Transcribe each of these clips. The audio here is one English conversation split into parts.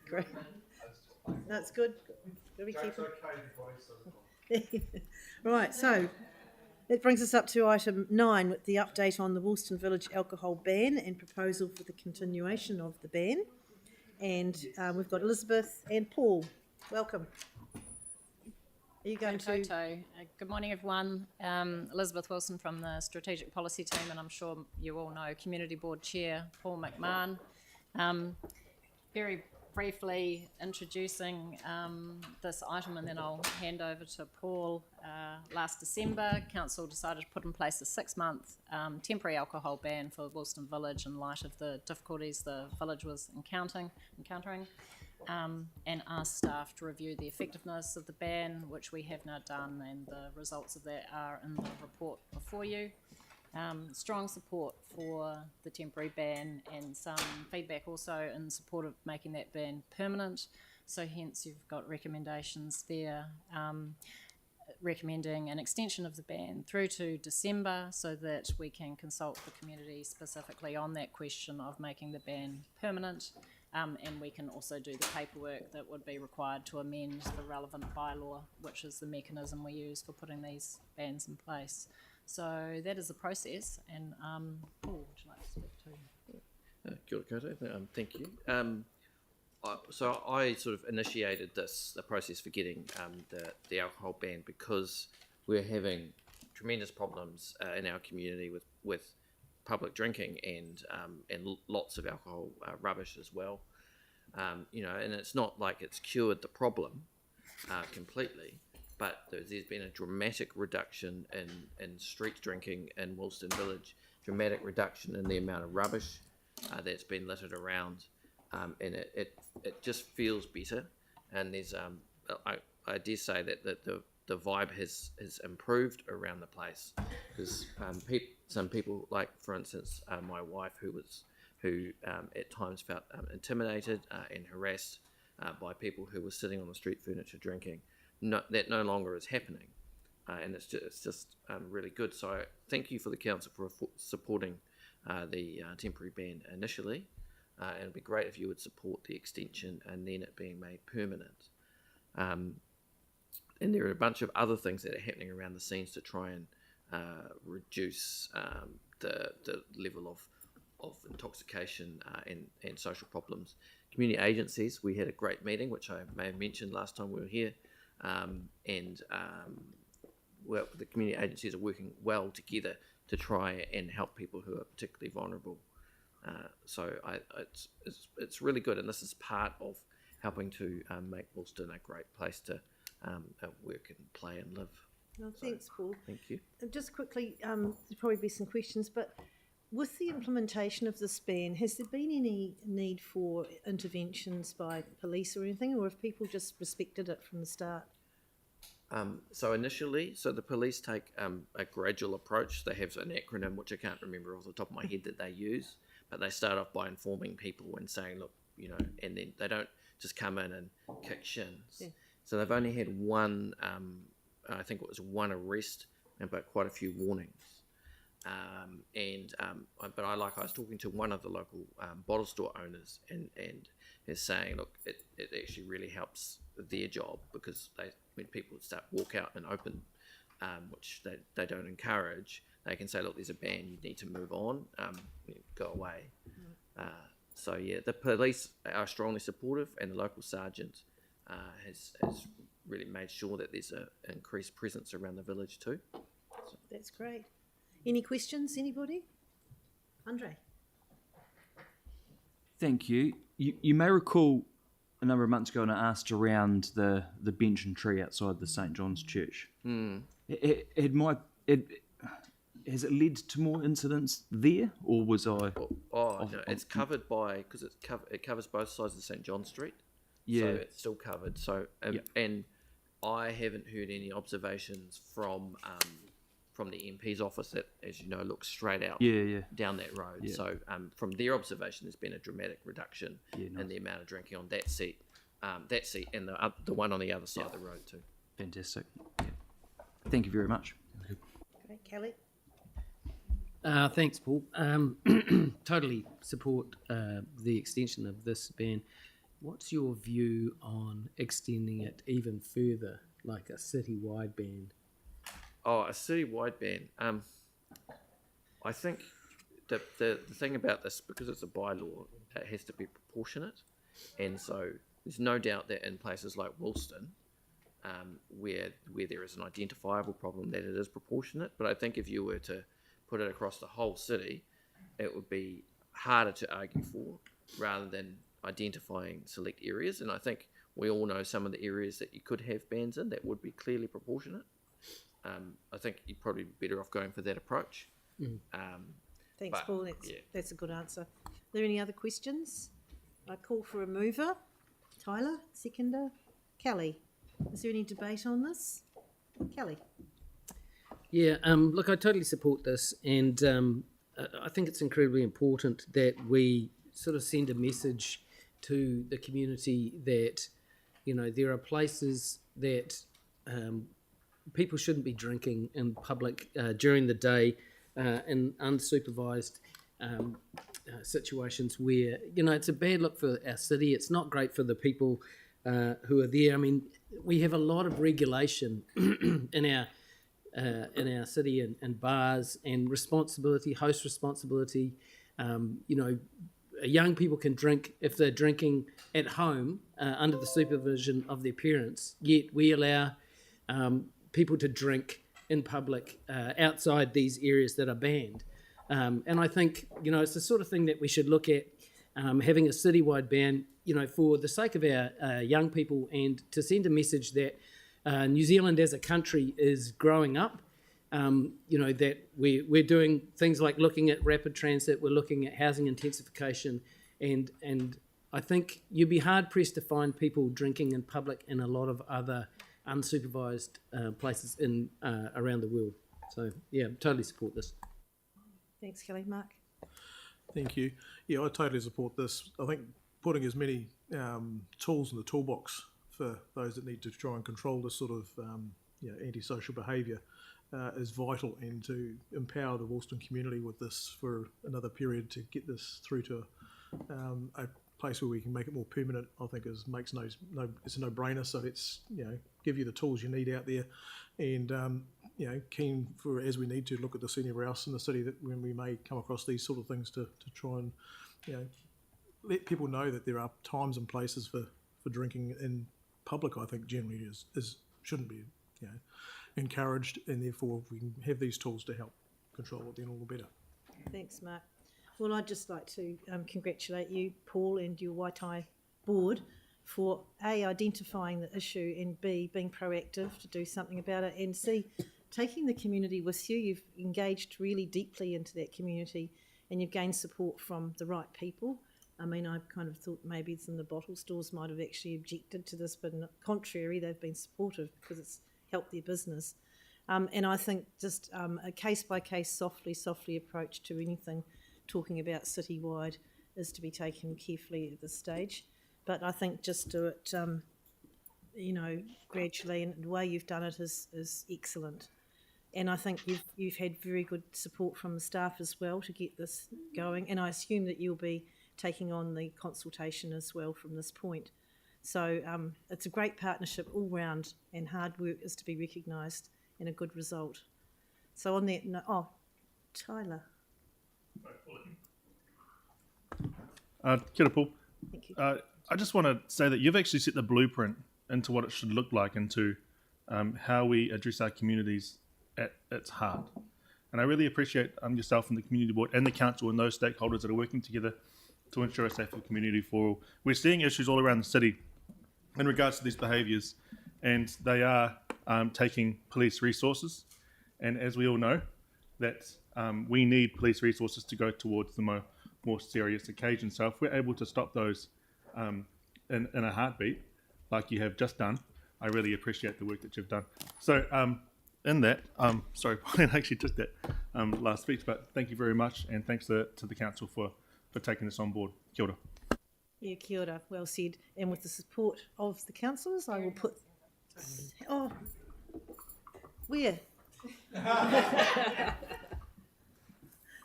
Great. That's good. Gotta be careful. Right, so that brings us up to item 9 with the update on the Woolston Village Alcohol Ban and proposal for the continuation of the ban. And we've got Elizabeth and Paul. Welcome. Are you going to... Good morning, everyone. Elizabeth Wilson from the Strategic Policy Team, and I'm sure you all know Community Board Chair Paul McMahon. Very briefly introducing this item, and then I'll hand over to Paul. Last December, Council decided to put in place a 6-month temporary alcohol ban for Woolston Village in light of the difficulties the village was encountering. And asked staff to review the effectiveness of the ban, which we have now done, and the results of that are in the report before you. Strong support for the temporary ban and some feedback also in support of making that ban permanent. So hence you've got recommendations there recommending an extension of the ban through to December so that we can consult the community specifically on that question of making the ban permanent. And we can also do the paperwork that would be required to amend the relevant bylaw, which is the mechanism we use for putting these bans in place. So that is the process. And Paul, would you like to speak to? Kia ora koutou. Thank you. So I sort of initiated the process for getting the alcohol ban because we're having tremendous problems in our community with public drinking and lots of alcohol rubbish as well. And it's not like it's cured the problem completely, but there's been a dramatic reduction in street drinking in Woolston Village, dramatic reduction in the amount of rubbish that's been littered around, and it just feels better. And there's I dare say that the vibe has improved around the place because some people, like for instance my wife, who at times felt intimidated and harassed by people who were sitting on the street furniture drinking. That no longer is happening, and it's just really good. So thank you for the council for supporting the temporary ban initially, and it'd be great if you would support the extension and then it being made permanent. And there are a bunch of other things that are happening around the scenes to try and reduce the level of intoxication and social problems. Community agencies, we had a great meeting, which I may have mentioned last time we were here, well, the community agencies are working well together to try and help people who are particularly vulnerable. So it's really good, and this is part of helping to make Woolston a great place to work and play and live. Well, thanks, Paul. Thank you. Just quickly, there'll probably be some questions, but with the implementation of this ban, has there been any need for interventions by police or anything, or have people just respected it from the start? So initially, the police take a gradual approach. They have an acronym, which I can't remember off the top of my head, that they use, but they start off by informing people and saying, look, and then they don't just come in and kick shins. Yeah. So they've only had one, I think it was one arrest, but quite a few warnings. But I was talking to one of the local bottle store owners, and is saying, look, it actually really helps their job, because when people walk out and open, which they don't encourage, they can say, look, there's a ban, you need to move on, go away. So yeah, the police are strongly supportive, and the local sergeant has really made sure that there's an increased presence around the village too. So. That's great. Any questions, anybody? Andre? Thank you. You may recall a number of months ago when I asked around the bench and tree outside the St John's Church. Mm. Has it led to more incidents there, or was I? No, it's covered by, because it covers both sides of St John Street. Yeah. So it's still covered. So and I haven't heard any observations from the MP's office that, as you know, looks straight out down that road. Yeah. So from their observation, there's been a dramatic reduction in the amount of drinking on that seat, and the one on the other side of the road too. Fantastic. Yeah. Thank you very much. Great. Kelly? Thanks, Paul. Totally support the extension of this ban. What's your view on extending it even further, like a citywide ban? Oh, a city-wide ban. I think the thing about this, because it's a bylaw, it has to be proportionate, and so there's no doubt that in places like Woolston, where there is an identifiable problem, that it is proportionate. But I think if you were to put it across the whole city, it would be harder to argue for, rather than identifying select areas. And I think we all know some of the areas that you could have bans in that would be clearly proportionate. I think you'd probably be better off going for that approach. Thanks, But, Paul. That's a good answer. Are there any other questions? I call for a mover. Tyler, seconder. Kelly, is there any debate on this? Kelly. Yeah, look, I totally support this, and I think it's incredibly important that we sort of send a message to the community that, you know, there are places that people shouldn't be drinking in public during the day in unsupervised situations where, you know, it's a bad look for our city. It's not great for the people who are there. I mean, we have a lot of regulation in our city and bars, and responsibility, host responsibility. You know, young people can drink if they're drinking at home under the supervision of their parents, yet we allow people to drink in public outside these areas that are banned. And I think, you know, it's the sort of thing that we should look at, having a citywide ban, you know, for the sake of our young people, and to send a message that New Zealand as a country is growing up. You know, that we're doing things like looking at rapid transit, we're looking at housing intensification, and I think you'd be hard pressed to find people drinking in public in a lot of other unsupervised places in around the world. So yeah, totally support this. Thanks, Kelly. Mark. Thank you. Yeah, I totally support this. I think putting as many tools in the toolbox for those that need to try and control this sort of antisocial behaviour is vital, and to empower the Woolston community with this for another period to get this through to a place where we can make it more permanent, I think it's a no-brainer. So let's give you the tools you need out there, and keen for, as we need to, look at this anywhere else in the city that when we may come across these sort of things to try and let people know that there are times and places for drinking in public. I think generally shouldn't be encouraged, and therefore if we can have these tools to help control it, then all the better. Thanks, Mark. Well, I'd just like to congratulate you, Paul, and your Waitai board for A, identifying the issue, and B, being proactive to do something about it, and C, taking the community with you. You've engaged really deeply into that community, and you've gained support from the right people. I mean, I kind of thought maybe some of the bottle stores might have actually objected to this, but on the contrary, they've been supportive because it's helped their business. And I think just a case-by-case, softly approach to anything talking about citywide is to be taken carefully at this stage. But I think just do it, gradually, and the way you've done it is excellent. And I think you've had very good support from the staff as well to get this going. And I assume that you'll be taking on the consultation as well from this point. So it's a great partnership all round, and hard work is to be recognised, and a good result. So on that note, Tyler. Kia ora, Paul. Thank you. I just want to say that you've actually set the blueprint into what it should look like, into how we address our communities at its heart. And I really appreciate yourself and the community board and the council and those stakeholders that are working together to ensure a safer community for all. We're seeing issues all around the city in regards to these behaviours, and they are taking police resources. And as we all know, that we need police resources to go towards the more serious occasions. So if we're able to stop those in a heartbeat, like you have just done, I really appreciate the work that you've done. So in that, sorry, Pauline actually took that last speech, but thank you very much, and thanks to the council for taking this on board. Kia ora. Yeah, kia ora, well said. And with the support of the councillors, I will put... Oh, where? The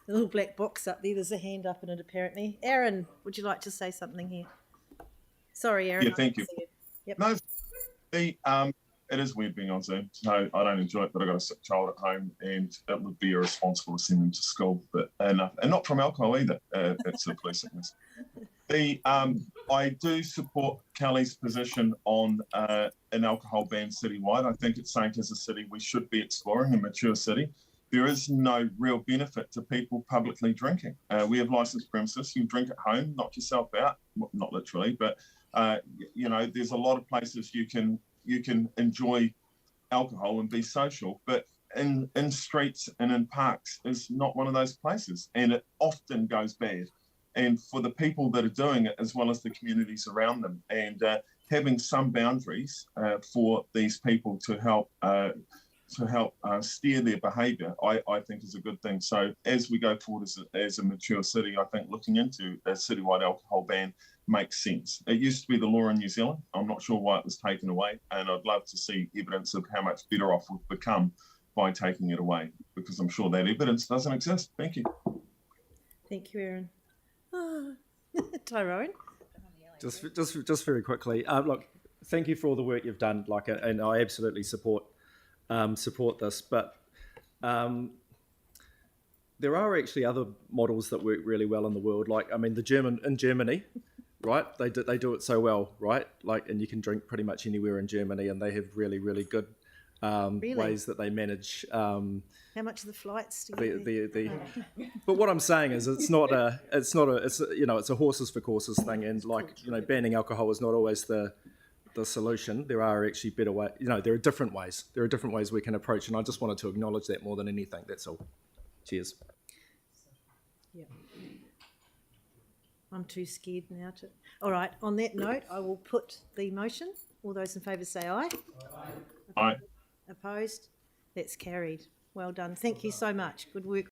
little black box up there, there's a hand up in it apparently. Aaron, would you like to say something here? Sorry, Aaron. Yeah, thank you. Yep. No, it is weird being on Zoom. No, I don't enjoy it, but I've got a sick child at home, and it would be irresponsible to send them to school. But and not from alcohol either. That's the police sickness. I do support Kelly's position on an alcohol ban citywide. I think it's saying as a city we should be exploring a mature city. There is no real benefit to people publicly drinking. We have licensed premises. You can drink at home, knock yourself out. Well, not literally, but there's a lot of places you can enjoy alcohol and be social. But in streets and in parks is not one of those places, and it often goes bad. And for the people that are doing it, as well as the communities around them, and having some boundaries for these people to help steer their behaviour, I think is a good thing. So as we go forward as a mature city, I think looking into a citywide alcohol ban makes sense. It used to be the law in New Zealand. I'm not sure why it was taken away, and I'd love to see evidence of how much better off we've become by taking it away, because I'm sure that evidence doesn't exist. Thank you. Thank you, Aaron. Tyrone? Just very quickly. Look, thank you for all the work you've done. And I absolutely support this. But there are actually other models that work really well in the world. In Germany, right? They do it so well, right? And you can drink pretty much anywhere in Germany, and they have really, really good ways that they manage. How much are the flights to get there? But what I'm saying is, it's a horses for courses thing, and banning alcohol is not always the solution. There are actually better ways. There are different ways. There are different ways we can approach, and I just wanted to acknowledge that more than anything. That's all. Cheers. Yeah. I'm too scared now to. All right. On that note, I will put the motion. All those in favour say aye. Aye. Opposed? That's carried. Well done. Thank you so much. Good work.